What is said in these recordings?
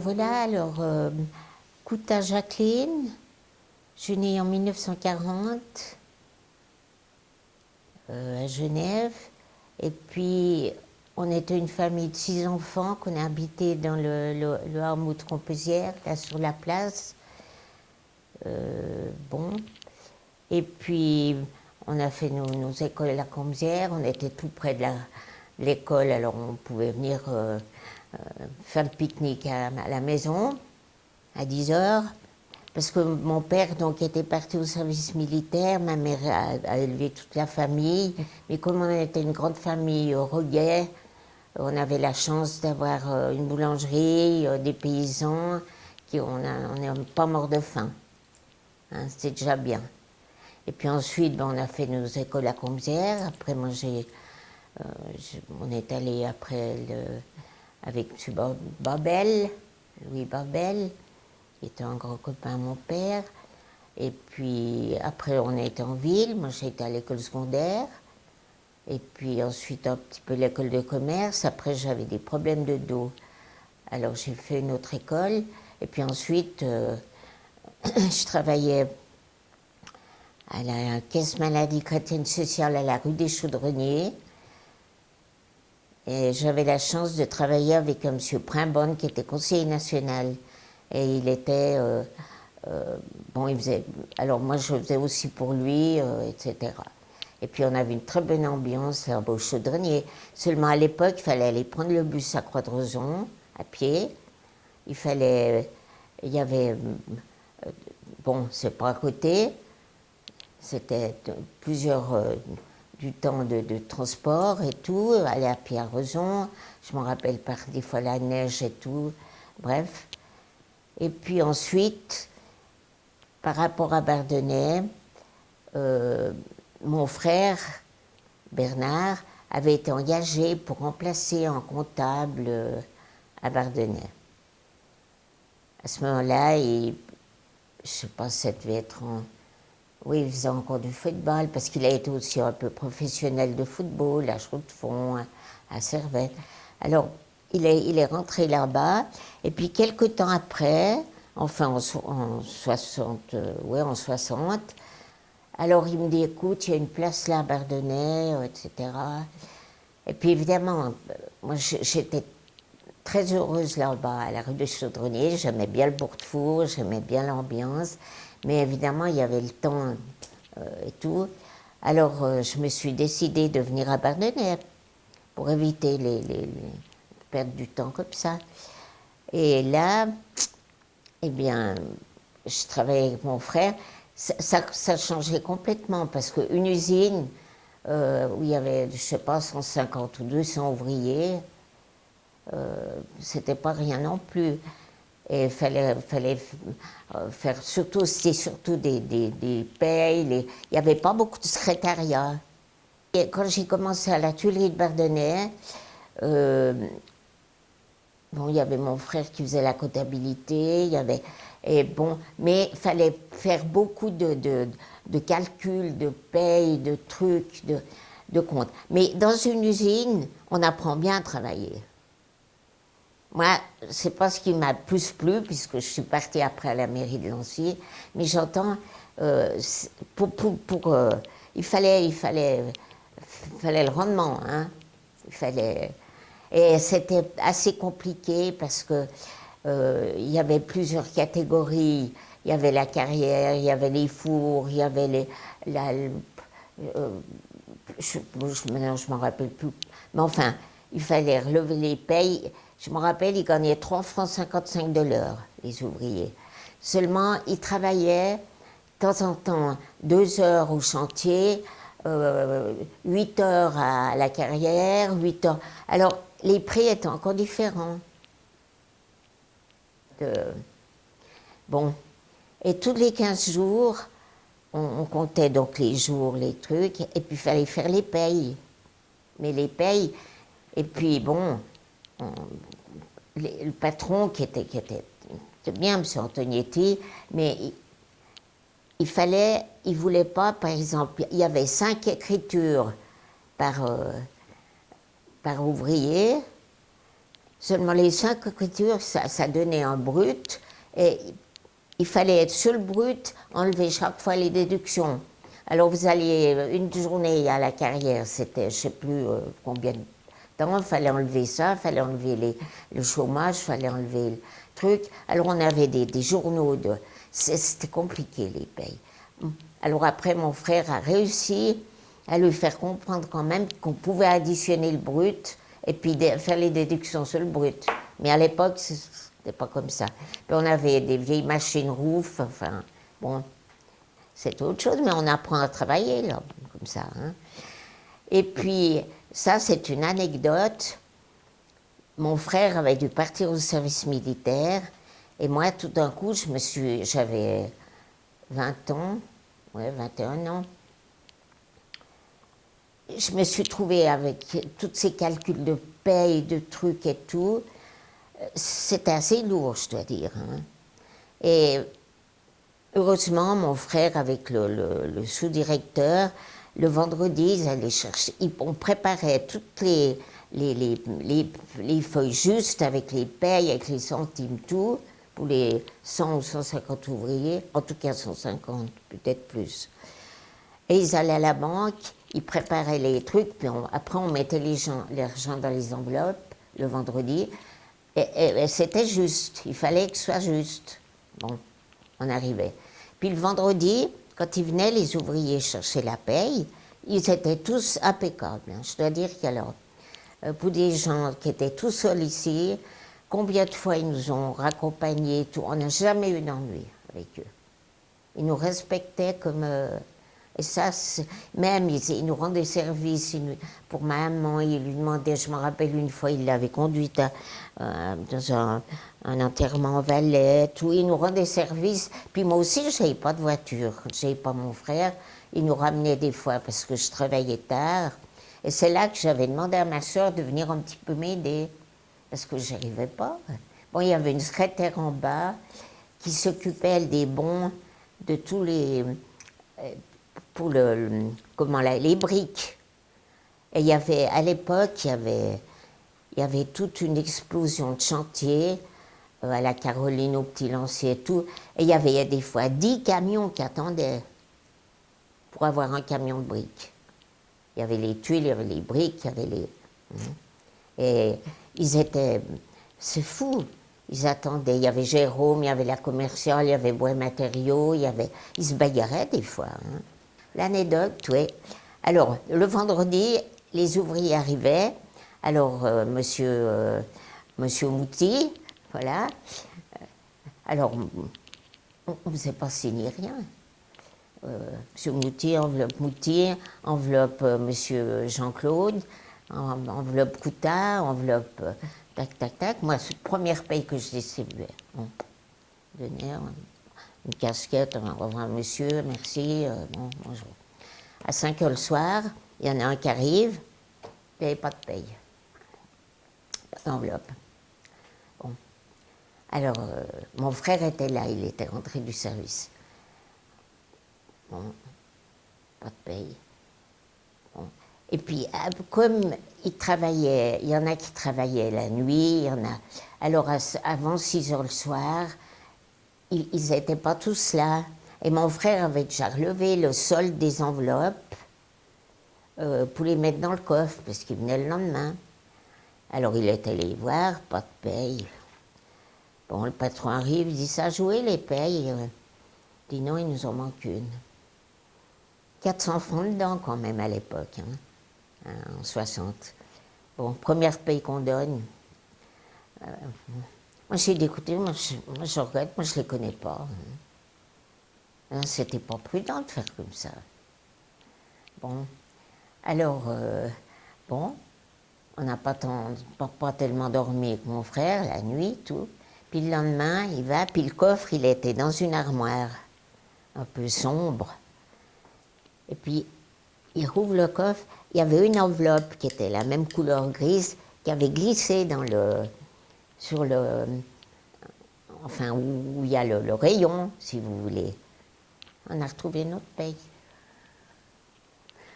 voilà, alors, Kouta Jacqueline, je suis née en 1940 à Genève. Et puis, on était une famille de 6 enfants qu'on a habité dans le hameau de Composières, là sur la place. Bon. Et puis, on a fait nos écoles à la Composières. On était tout près de l'école, alors on pouvait venir faire le pique-nique à la maison à 10 heures. Parce que mon père donc était parti au service militaire, ma mère a élevé toute la famille. Mais comme on était une grande famille Roguet, on avait la chance d'avoir une boulangerie, des paysans, on n'est pas mort de faim. Hein, c'était déjà bien. Et puis ensuite, ben, on a fait nos écoles à Composières. Après, moi, on est allé après avec M. Babel, Louis Babel, qui était un grand copain à mon père. Et puis après, on est en ville. Moi, j'ai été à l'école secondaire. Et puis ensuite, un petit peu l'école de commerce. Après, j'avais des problèmes de dos. Alors, j'ai fait une autre école. Et puis ensuite, je travaillais à la Caisse Maladie Chrétienne Sociale à la rue des Chaudronniers. Et j'avais la chance de travailler avec un monsieur Primbonne qui était conseiller national. Et il était... bon, il faisait... Alors moi, je faisais aussi pour lui, etc. Et puis on avait une très bonne ambiance là au Chaudronnier. Seulement à l'époque, il fallait aller prendre le bus à Croix-de-Rozon, à pied. Il y avait... bon, c'est pas à côté. C'était du temps de transport et tout, aller à pied à Rozon. Je me rappelle par des fois la neige et tout. Bref. Et puis ensuite, par rapport à Bardonnay, mon frère, Bernard, avait été engagé pour remplacer un comptable à Bardonnay. À ce moment-là, je ne sais pas, ça devait être oui, il faisait encore du football, parce qu'il a été aussi un peu professionnel de football, à Chaux-de-Fonds, à Servette. Alors, il est rentré là-bas, et puis quelques temps après, enfin en 60, ouais, en 60, alors il me dit, écoute, il y a une place là à Bardonnay, etc. Et puis évidemment, moi j'étais très heureuse là-bas, à la rue des Chaudronniers, j'aimais bien le bourg-de-four, j'aimais bien l'ambiance, mais évidemment il y avait le temps et tout. Alors je me suis décidée de venir à Bardonnay pour éviter perdre du temps comme ça. Et là, eh bien, je travaillais avec mon frère. Ça changeait complètement parce qu'une usine où il y avait, je ne sais pas, 150 ou 200 ouvriers, c'était pas rien non plus. Et il fallait faire c'était surtout des payes. Il n'y avait pas beaucoup de secrétariat. Et quand j'ai commencé à la Tuilerie de Bardonnay, bon, il y avait mon frère qui faisait la comptabilité, mais il fallait faire beaucoup de calculs, de payes, de trucs, de comptes. Mais dans une usine, on apprend bien à travailler. Moi, c'est pas ce qui m'a le plus plu, puisque je suis partie après à la mairie de Lancy, mais j'entends, il fallait le rendement, hein. Et c'était assez compliqué parce que il y avait plusieurs catégories. Il y avait la carrière, il y avait les fours, il y avait maintenant je m'en rappelle plus. Mais enfin, il fallait relever les payes. Je me rappelle, ils gagnaient 3 francs 55 de l'heure, les ouvriers. Seulement, ils travaillaient de temps en temps 2 heures au chantier, 8 heures à la carrière, 8 heures. Alors, les prix étaient encore différents. Bon. Et tous les 15 jours, on comptait donc les jours, les trucs, et puis il fallait faire les payes. Mais les payes, et puis bon, le patron qui était bien, M. Antonietti, mais il voulait pas, par exemple, il y avait 5 écritures par ouvrier, Seulement les 5 écritures, ça donnait un brut, et il fallait être sur le brut, enlever chaque fois les déductions. Alors vous alliez une journée à la carrière, c'était je ne sais plus combien de temps, il fallait enlever ça, il fallait enlever le chômage, il fallait enlever le truc. Alors on avait des journaux, c'était compliqué les payes. Alors après mon frère a réussi à lui faire comprendre quand même qu'on pouvait additionner le brut et puis faire les déductions sur le brut. Mais à l'époque, c'était pas comme ça. Puis on avait des vieilles machines Rouf, enfin, bon, c'est autre chose, mais on apprend à travailler, là, comme ça. Hein. Et puis, ça, c'est une anecdote. Mon frère avait dû partir au service militaire, et moi, tout d'un coup, j'avais 20 ans, ouais, 21 ans. Je me suis trouvée avec tous ces calculs de paye, de trucs et tout. C'était assez lourd, je dois dire. Hein. Et heureusement, mon frère, avec le sous-directeur, le vendredi, ils allaient chercher. On préparait toutes les feuilles justes avec les payes, avec les centimes, tout, pour les 100 ou 150 ouvriers, en tout cas 150, peut-être plus. Et ils allaient à la banque, ils préparaient les trucs, puis après on mettait l'argent dans les enveloppes le vendredi, et c'était juste, il fallait que ce soit juste. Bon, on arrivait. Puis le vendredi, quand ils venaient, les ouvriers chercher la paye, ils étaient tous impeccables. Hein. Je dois dire qu'alors, pour des gens qui étaient tout seuls ici, combien de fois ils nous ont raccompagnés, tout, on n'a jamais eu d'ennui avec eux. Ils nous respectaient comme... et ça, même, ils nous rendaient service. Pour ma maman, ils lui demandaient, je me rappelle une fois, il l'avait conduite dans un enterrement en Valais, tout. Ils nous rendaient service. Puis moi aussi, je n'avais pas de voiture. Je n'avais pas mon frère. Il nous ramenait des fois parce que je travaillais tard. Et c'est là que j'avais demandé à ma soeur de venir un petit peu m'aider. Parce que je n'arrivais pas. Bon, il y avait une secrétaire en bas qui s'occupait, elle, des bons de tous les... pour les briques. Et il y avait, à l'époque, il y avait toute une explosion de chantiers à la Caroline, au Petit Lancier et tout. Et il y avait des fois 10 camions qui attendaient pour avoir un camion de briques. Il y avait les tuiles, il y avait les briques, il y avait les... Et ils étaient... C'est fou. Ils attendaient. Il y avait Jérôme, il y avait la commerciale, il y avait Bois Matériaux, ils se bagarraient des fois. Hein. L'anecdote, oui. Alors, le vendredi, les ouvriers arrivaient. Alors, monsieur Mouty, voilà. Alors, on ne faisait pas signer rien. Monsieur Mouty, enveloppe monsieur Jean-Claude, enveloppe Coutard, enveloppe tac, tac, tac. Moi, c'est la première paye que je distribuais. Bon, donnais une casquette, au revoir monsieur, merci, bon, bonjour. À 5 heures le soir, il y en a un qui arrive, il n'y avait pas de paye, pas d'enveloppe. Bon. Alors, mon frère était là, il était rentré du service. Bon, pas de paye. Bon. Et puis, comme il travaillait, il y en a qui travaillaient la nuit, il y en a... Alors, avant 6 heures le soir, ils n'étaient pas tous là. Et mon frère avait déjà relevé le solde des enveloppes pour les mettre dans le coffre, parce qu'il venait le lendemain. Alors, il est allé voir, pas de paye. Bon, le patron arrive, il dit, ça a joué les payes. Il dit, non, il nous en manque une. 400 francs dedans, quand même, à l'époque, hein, en 60. Bon, première paye qu'on donne. Moi, j'ai dit, écoutez, moi, je regrette, moi, je ne les connais pas. Hein. C'était pas prudent de faire comme ça. Bon, alors, bon, on n'a pas tellement dormi avec mon frère, la nuit, tout. Puis le lendemain, il va, puis le coffre, il était dans une armoire, un peu sombre. Et puis, il rouvre le coffre, il y avait une enveloppe qui était la même couleur grise, qui avait glissé sur le... Enfin, où il y a le rayon, si vous voulez. On a retrouvé notre paye.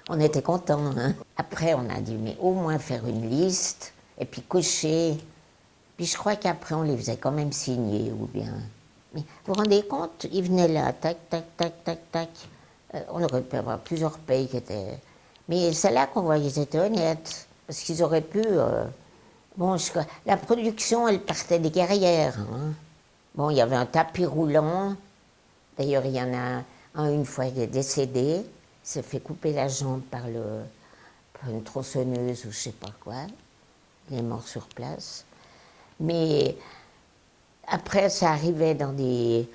On était contents, hein. Après, on a dû mais au moins faire une liste, et puis cocher Puis je crois qu'après, on les faisait quand même signer, ou bien... Mais vous vous rendez compte, ils venaient là, tac, tac, tac, tac, tac. On aurait pu avoir plusieurs pays qui étaient... Mais c'est là qu'on voit qu'ils étaient honnêtes, parce qu'ils auraient pu... Bon, la production, elle partait des guerrières. Hein. Bon, il y avait un tapis roulant. D'ailleurs, il y en a un, une fois, qui est décédé. Il s'est fait couper la jambe par une tronçonneuse ou je sais pas quoi. Il est mort sur place. Mais après, ça arrivait dans des...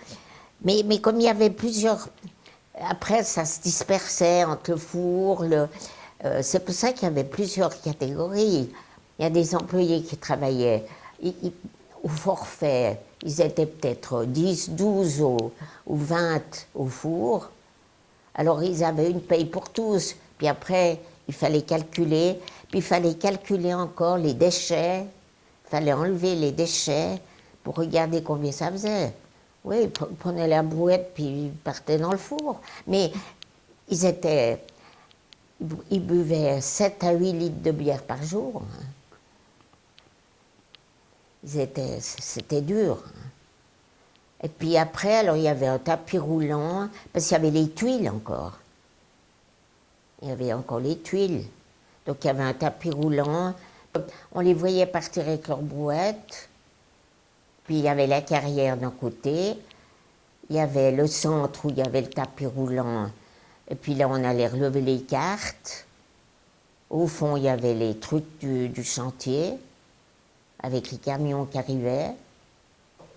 Mais comme il y avait plusieurs... Après, ça se dispersait entre le four, c'est pour ça qu'il y avait plusieurs catégories. Il y a des employés qui travaillaient au forfait. Ils étaient peut-être 10, 12 ou 20 au four. Alors, ils avaient une paye pour tous. Puis après, il fallait calculer. Puis il fallait calculer encore les déchets. Il fallait enlever les déchets pour regarder combien ça faisait. Oui, ils prenaient la brouette puis ils partaient dans le four. Mais ils buvaient 7 à 8 litres de bière par jour. C'était dur. Et puis après, alors il y avait un tapis roulant, parce qu'il y avait les tuiles encore. Il y avait encore les tuiles. Donc il y avait un tapis roulant. On les voyait partir avec leurs brouettes. Puis il y avait la carrière d'un côté. Il y avait le centre où il y avait le tapis roulant. Et puis là, on allait relever les cartes. Au fond, il y avait les trucs du chantier, avec les camions qui arrivaient.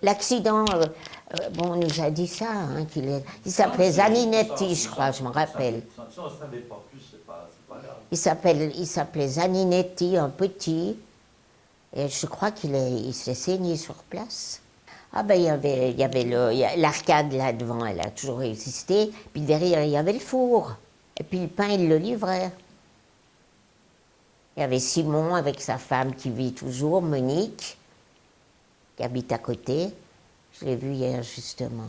L'accident, bon, on nous a dit ça, hein, il s'appelait Zaninetti, je crois, je me rappelle. Ça, on ne savait pas plus, c'est pas grave. Il s'appelait Zaninetti, un petit, et je crois il s'est saigné sur place. Ah ben, il y avait l'arcade là devant, elle a toujours existé, puis derrière, il y avait le four, et puis le pain, il le livrait. Il y avait Simon avec sa femme qui vit toujours, Monique, qui habite à côté. Je l'ai vu hier, justement.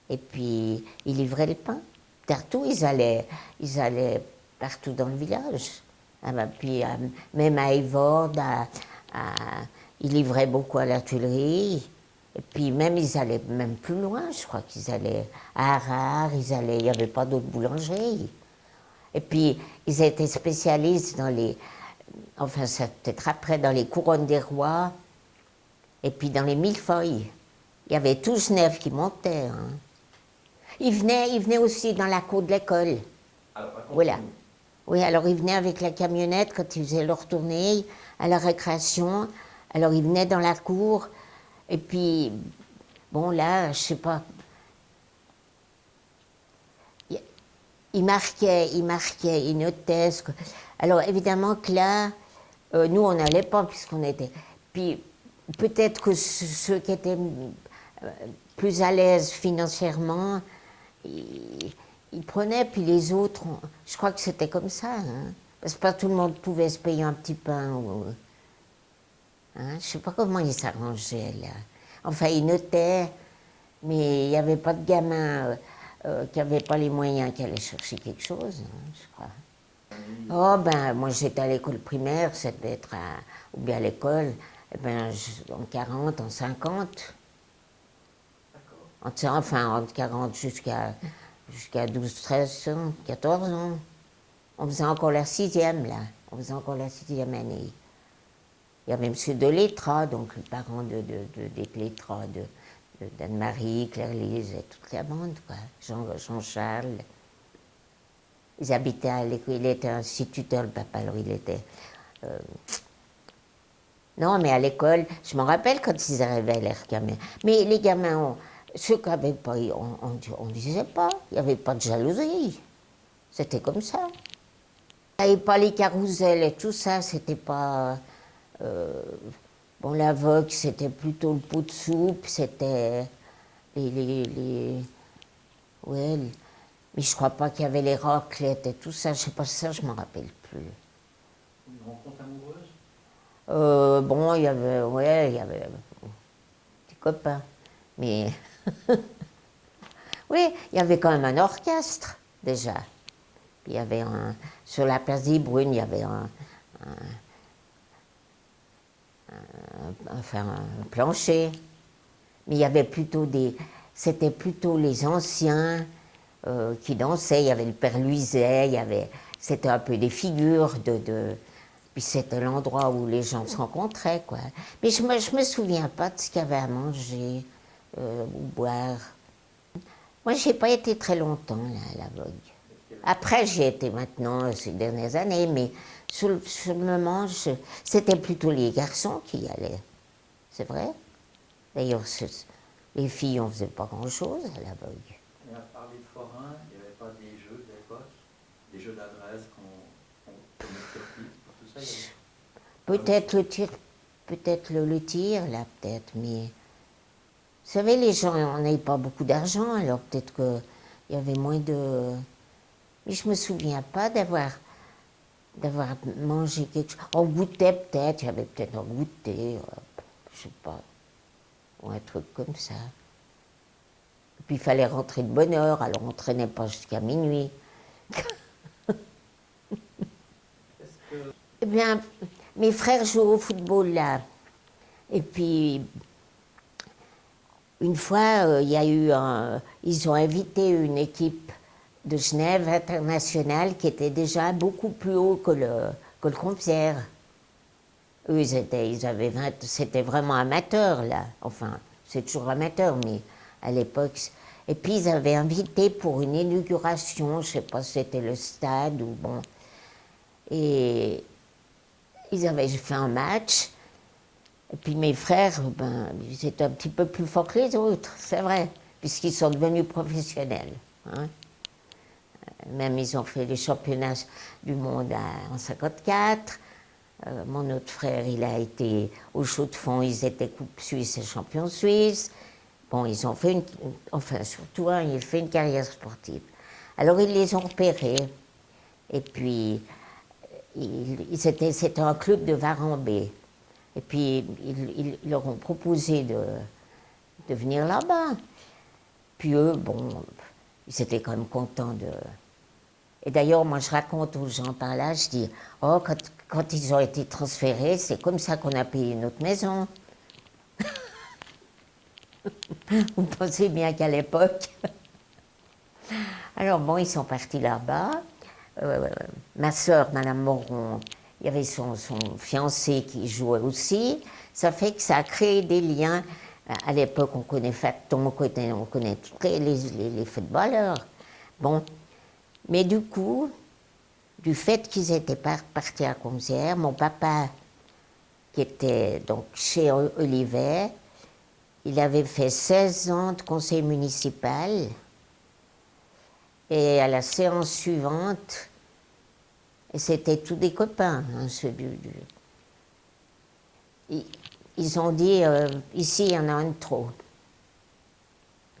Et puis, ils livraient le pain. Partout, ils allaient partout dans le village. Ah ben, puis, même à Evord, ils livraient beaucoup à la Tuilerie. Et puis, même, ils allaient même plus loin. Je crois qu'ils allaient à Harare, il n'y avait pas d'autres boulangeries. Et puis, ils étaient spécialistes dans les... Enfin, c'est peut-être après, dans les couronnes des rois. Et puis dans les millefeuilles, il y avait tout Genève qui montait. Hein. Ils venaient aussi dans la cour de l'école. Voilà. Oui, alors ils venaient avec la camionnette quand ils faisaient leur tournée à la récréation. Alors ils venaient dans la cour. Et puis, bon là, je sais pas. Ils marquaient, ils notaient. Alors évidemment que là, nous on n'allait pas puisqu'on était. Puis peut-être que ceux qui étaient plus à l'aise financièrement, ils prenaient, puis les autres, je crois que c'était comme ça. Hein, parce que pas tout le monde pouvait se payer un petit pain. Hein, je ne sais pas comment ils s'arrangeaient là. Enfin, ils notaient, mais il n'y avait pas de gamins qui n'avaient pas les moyens qui allaient chercher quelque chose, hein, je crois. Oh ben, moi j'étais à l'école primaire, ça devait être ou bien à l'école, eh ben, en 40, en 50. Enfin, entre 40 jusqu'à 12, 13 ans, 14 ans. On faisait encore la 6e, là. On faisait encore la 6e année. Il y avait M. Delettra, donc le parent des Lettra, d'Anne-Marie, Claire-Lise, et toute la bande, quoi. Jean-Charles. Ils habitaient à l'école, il était instituteur, le papa, alors il était... Non, mais à l'école, je me rappelle quand ils arrivaient, les gamins. Mais les gamins, ceux qui n'avaient pas, on ne disait pas, il n'y avait pas de jalousie. C'était comme ça. Il n'y avait pas les carousels et tout ça, c'était pas... bon, la vogue, c'était plutôt le pot de soupe, c'était ouais, mais je crois pas qu'il y avait les raclettes et tout ça, je sais pas ça, je m'en rappelle plus. Une rencontre amoureuse? Bon, il y avait des copains, mais oui, il y avait quand même un orchestre déjà. Puis il y avait sur la place des Brunes, il y avait un un plancher. Mais il y avait plutôt c'était plutôt les anciens qui dansaient. Il y avait le père Luiset, c'était un peu des figures puis c'était l'endroit où les gens se rencontraient, quoi. Mais je me souviens pas de ce qu'il y avait à manger ou boire. Moi, j'ai pas été très longtemps là, à la Vogue. Après, j'y ai été maintenant ces dernières années, mais sur le moment, c'était plutôt les garçons qui y allaient. C'est vrai. D'ailleurs, les filles, on faisait pas grand-chose à la Vogue. Et à parler de forain, il n'y avait pas des jeux de l'époque, des jeux d'adresse qu'on connaît pour tout ça. Peut-être le tir, le tir, là, peut-être, mais... Vous savez, les gens, on n'avait pas beaucoup d'argent, alors peut-être qu'il y avait moins de... Mais je me souviens pas d'avoir mangé quelque chose. On goûtait peut-être, il y avait peut-être un goûter, je sais pas, ou un truc comme ça. Et puis il fallait rentrer de bonne heure, alors on ne traînait pas jusqu'à minuit. Eh bien, mes frères jouaient au football là. Et puis, une fois, il y a eu ils ont invité une équipe de Genève internationale qui était déjà beaucoup plus haut que le Compiègne. Eux, c'était vraiment amateur, là. Enfin, c'est toujours amateur, mais à l'époque... Et puis, ils avaient invité pour une inauguration, je ne sais pas si c'était le stade ou bon... Et ils avaient fait un match. Et puis mes frères, ils étaient un petit peu plus forts que les autres, c'est vrai, puisqu'ils sont devenus professionnels. Hein. Même ils ont fait les championnats du monde en 1954. Mon autre frère, il a été au Chaux de Fonds, ils étaient Coupe Suisse et champion suisse. Bon, ils ont fait enfin surtout un, il fait une carrière sportive. Alors ils les ont repérés. Et puis, c'était un club de Varambé. Et puis, ils leur ont proposé de venir là-bas. Puis eux, bon, ils étaient quand même contents de... Et d'ailleurs, moi, je raconte aux gens par là, je dis, oh, quand ils ont été transférés, c'est comme ça qu'on a payé notre maison. Vous pensez bien qu'à l'époque... Alors bon, ils sont partis là-bas. Ma sœur, Madame Moron, il y avait son fiancé qui jouait aussi. Ça fait que ça a créé des liens. À l'époque, on connaît Facton, on connaît tous les footballeurs. Bon, mais du coup, du fait qu'ils étaient partis à Compiègne, mon papa, qui était donc chez Olivet, il avait fait 16 ans de conseil municipal. Et à la séance suivante, et c'était tous des copains, hein, ils ont dit, ici, il y en a un de trop.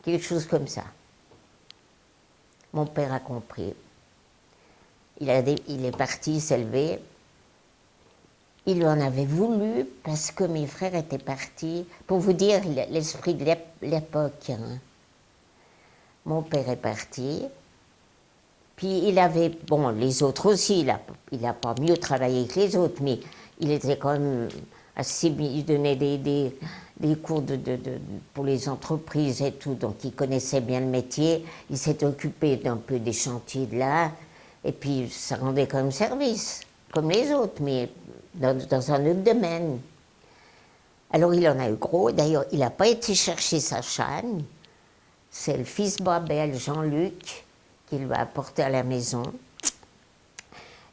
Quelque chose comme ça. Mon père a compris. Il est parti s'élever. Il en avait voulu parce que mes frères étaient partis. Pour vous dire l'esprit de l'époque. Hein. Mon père est parti. Puis il avait, bon, les autres aussi, il n'a pas mieux travaillé que les autres, mais il était quand même assez, il donnait des cours pour les entreprises et tout, donc il connaissait bien le métier, il s'est occupé d'un peu des chantiers de là, et puis ça rendait quand même service, comme les autres, mais dans un autre domaine. Alors il en a eu gros, d'ailleurs il n'a pas été chercher sa chaîne, c'est le fils Babel, Jean-Luc, qui lui a apporté à la maison.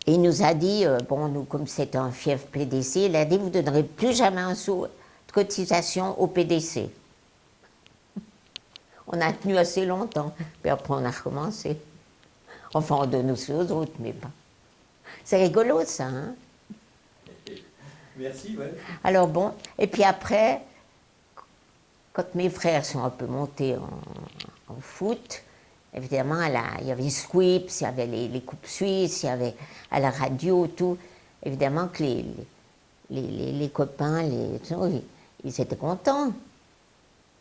Et il nous a dit, bon, nous, comme c'était un fief PDC, il a dit, vous ne donnerez plus jamais un sou de cotisation au PDC. On a tenu assez longtemps, puis après on a recommencé. Enfin, on donne aussi aux autres, mais pas. C'est rigolo, ça, hein? Merci, ouais. Alors bon, et puis après, quand mes frères sont un peu montés en foot, évidemment, il y avait Squips, il y avait les coupes suisses, il y avait à la radio, tout. Évidemment que les copains, ils étaient contents.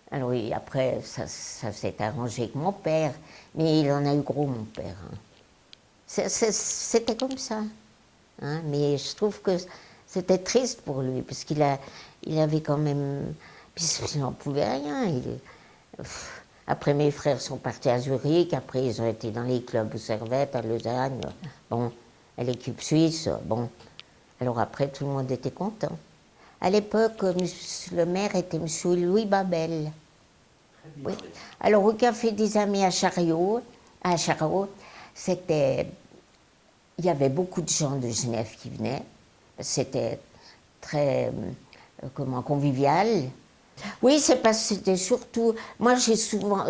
Alors après, ça s'est arrangé avec mon père, mais il en a eu gros, mon père. Hein. C'était comme ça. Hein, mais je trouve que C'était triste pour lui, parce il avait quand même... Puis il n'en pouvait rien. Après, mes frères sont partis à Zurich, après ils ont été dans les clubs au Servette, à Lausanne, bon, à l'équipe suisse, bon. Alors après, tout le monde était content. À l'époque, le maire était M. Louis Babel. Oui. Alors au Café des Amis à Charriot, c'était... Il y avait beaucoup de gens de Genève qui venaient. C'était très convivial. Oui, c'est parce que c'était surtout... Moi, j'ai souvent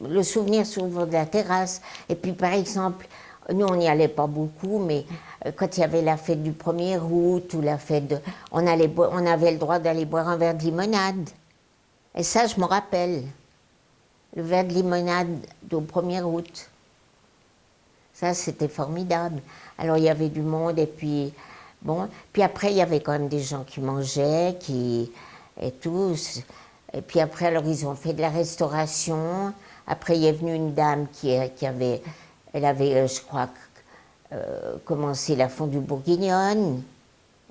le souvenir souvent de la terrasse. Et puis, par exemple, nous, on n'y allait pas beaucoup, mais quand il y avait la fête du 1er août ou la fête de... On avait le droit d'aller boire un verre de limonade. Et ça, je me rappelle. Le verre de limonade au 1er août. Ça, c'était formidable. Alors, il y avait du monde, et puis... Bon, puis après, il y avait quand même des gens qui mangeaient, et tout. Et puis après, alors, ils ont fait de la restauration. Après, il est venu une dame qui avait... Elle avait, je crois, commencé la fondue bourguignonne,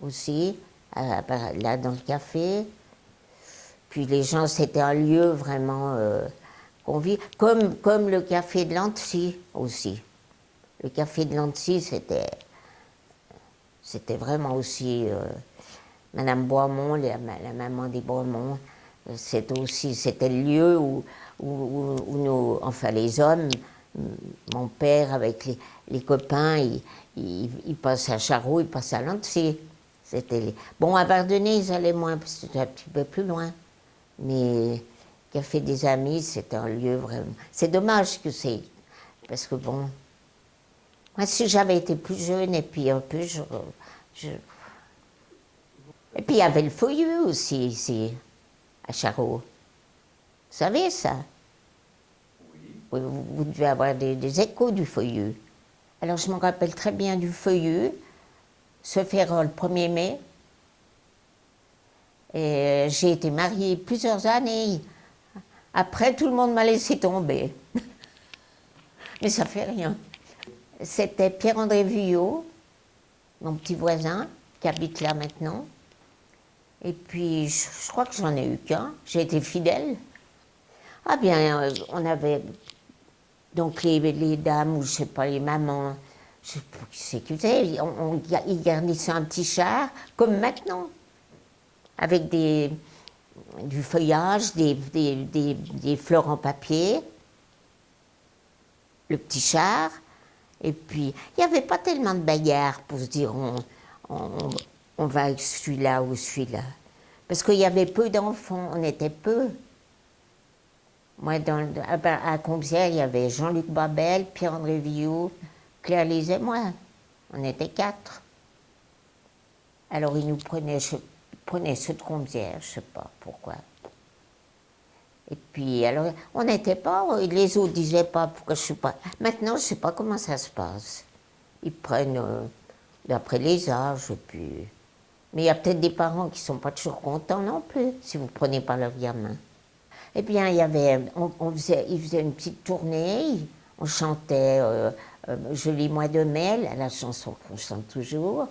aussi, là, dans le café. Puis les gens, c'était un lieu vraiment convivial. Comme le café de Lancy, aussi. Le café de Lancy, c'était vraiment aussi... Madame Boismont, la maman des Boismont, c'était le lieu où nous, enfin les hommes, mon père avec les copains, ils passent à Charroux, ils passent à Lancy. Bon, à Bardonnay, ils allaient moins, parce que c'était un petit peu plus loin. Mais Café des Amis, c'était un lieu vraiment... C'est dommage que c'est... Parce que bon... Moi, si j'avais été plus jeune, et puis un peu, Et puis il y avait le Feuilleux aussi, ici, à Charroux. Vous savez ça? Oui. Vous devez avoir des échos du Feuilleux. Alors je me rappelle très bien du Feuilleux, ce Ferrol, le 1er mai. Et j'ai été mariée plusieurs années. Après, tout le monde m'a laissé tomber. Mais ça fait rien. C'était Pierre-André Vuillot, mon petit voisin, qui habite là maintenant. Et puis, je crois que j'en ai eu qu'un. J'ai été fidèle. Ah bien, on avait donc les dames, ou je sais pas, les mamans, je sais pas qui c'est qui faisait, ils garnissaient un petit char, comme maintenant, avec du feuillage, des fleurs en papier, le petit char. Et puis, il n'y avait pas tellement de bagarres pour se dire on va avec celui-là ou celui-là. Parce qu'il y avait peu d'enfants, on était peu. Moi, à Compiègne, il y avait Jean-Luc Babel, Pierre-André Villot, Claire Lise et moi. On était 4. Alors, ils nous prenaient ceux de Compiègne, je ne sais pas pourquoi. Et puis, alors, on n'était pas, les autres disaient pas pourquoi je ne suis pas. Maintenant, je ne sais pas comment ça se passe. Ils prennent d'après les âges, et puis... Mais il y a peut-être des parents qui ne sont pas toujours contents non plus, si vous ne prenez pas leur gamin. Eh bien, il y avait, ils faisaient une petite tournée, on chantait Joli mois de mai, la chanson qu'on chante toujours.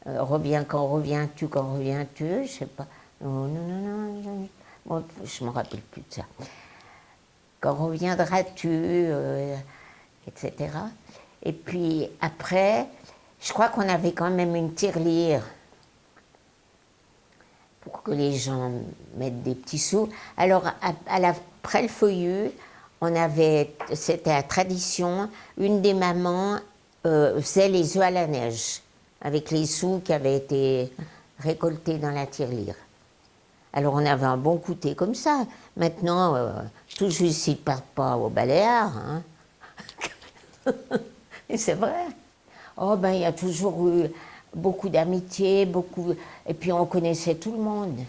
Reviens quand reviens-tu, quand reviens-tu, je ne sais pas. Non, non, non, non, bon, je ne me rappelle plus de ça. Quand reviendras-tu, etc. Et puis après, je crois qu'on avait quand même une tirelire pour que les gens mettent des petits sous. Alors, après le Feuilleux, c'était la tradition, une des mamans faisait les œufs à la neige, avec les sous qui avaient été récoltés dans la tirelire. Alors, on avait un bon goûter comme ça. Maintenant, tout juste, ils ne partent pas au Baléares. Hein. Et c'est vrai. Oh, ben, il y a toujours eu beaucoup d'amitié, beaucoup... Et puis on connaissait tout le monde.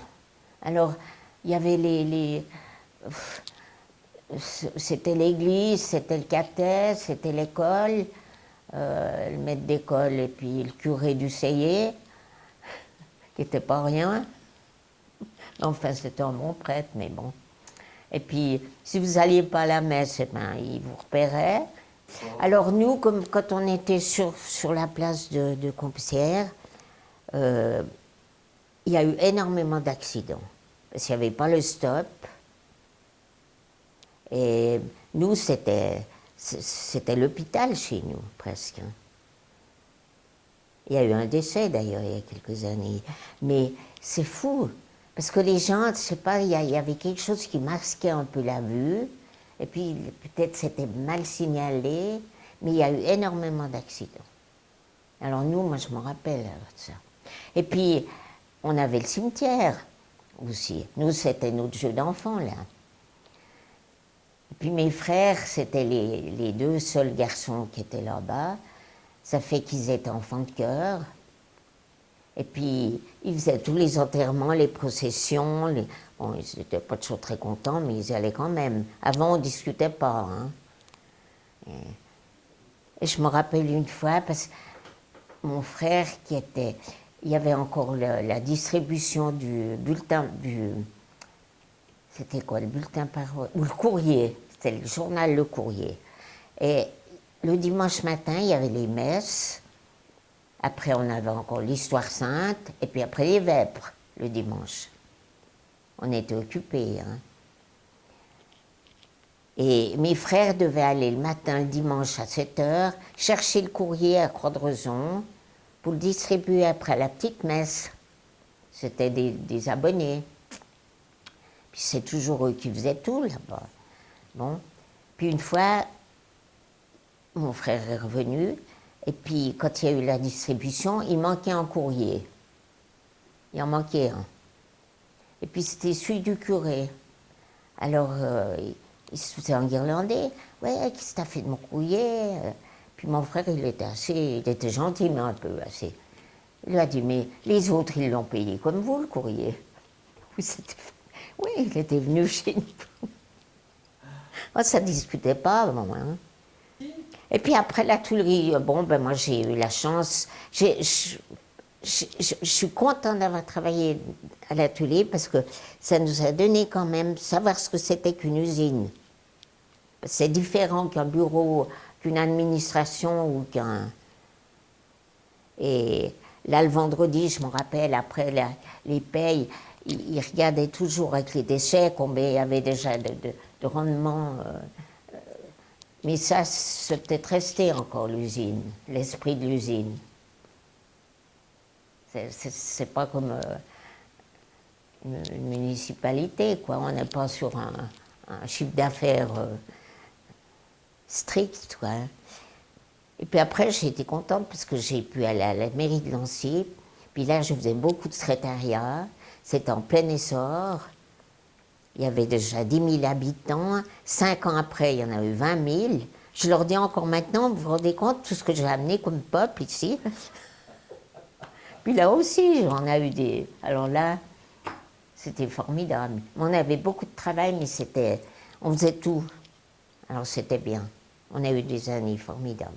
Alors, il y avait c'était l'église, c'était le catéchisme, c'était l'école, le maître d'école et puis le curé du Seyé, qui n'était pas rien. Enfin, c'était un bon prêtre, mais bon. Et puis, si vous n'alliez pas à la messe, eh ben, il vous repérait. Alors nous, comme quand on était sur la place de Compierre, il y a eu énormément d'accidents. Parce qu'il n'y avait pas le stop. Et nous, c'était l'hôpital chez nous, presque. Il y a eu un décès, d'ailleurs, il y a quelques années. Mais c'est fou, parce que les gens, je ne sais pas, il y avait quelque chose qui masquait un peu la vue, et puis peut-être c'était mal signalé, mais il y a eu énormément d'accidents. Alors nous, moi, je me rappelle de ça. Et puis, on avait le cimetière aussi. Nous, c'était notre jeu d'enfant, là. Et puis mes frères, c'était les deux seuls garçons qui étaient là-bas. Ça fait qu'ils étaient enfants de cœur. Et puis, ils faisaient tous les enterrements, les processions. Bon, ils n'étaient pas toujours très contents, mais ils y allaient quand même. Avant, on ne discutait pas. Hein. Et je me rappelle une fois, parce que mon frère il y avait encore la distribution du bulletin, c'était quoi, le bulletin parole, ou le courrier, c'était le journal Le Courrier. Et le dimanche matin, il y avait les messes, après on avait encore l'Histoire sainte, et puis après les vêpres, le dimanche. On était occupés. Hein. Et mes frères devaient aller le matin, le dimanche à 7h, chercher le courrier à Croix-de-Rezon pour le distribuer après la petite messe. C'était des abonnés. Puis c'est toujours eux qui faisaient tout là-bas. Bon. Puis une fois, mon frère est revenu, et puis quand il y a eu la distribution, il manquait un courrier. Il en manquait un. Et puis c'était celui du curé. Alors, il se faisait en guirlandais. Ouais, qu'est-ce que t'as fait de mon courrier? Puis mon frère, il était gentil, mais un peu assez. Il lui a dit, mais les autres, ils l'ont payé comme vous, le courrier. Oui, il était venu chez nous. Oh, ça ne discutait pas, bon, hein. Et puis après la Tuilerie, bon, ben moi j'ai eu la chance. Je suis contente d'avoir travaillé à la Tuilerie parce que ça nous a donné quand même savoir ce que c'était qu'une usine. C'est différent qu'un bureau, qu'une administration ou qu'un... Et là, le vendredi, je me rappelle, après les payes, ils regardaient toujours avec les déchets combien il y avait déjà de rendement. Mais ça, c'est peut-être resté encore l'usine, l'esprit de l'usine. C'est pas comme une municipalité, quoi. On n'est pas sur un chiffre d'affaires strict, quoi. Et puis après, j'ai été contente parce que j'ai pu aller à la mairie de Nancy. Puis là, je faisais beaucoup de secrétariat. C'était en plein essor. Il y avait déjà 10 000 habitants. 5 ans après, il y en a eu 20 000. Je leur dis encore maintenant, vous vous rendez compte, tout ce que j'ai amené comme peuple ici. Puis là aussi, on a eu des... Alors là, c'était formidable. On avait beaucoup de travail, mais on faisait tout. Alors c'était bien. On a eu des années formidables.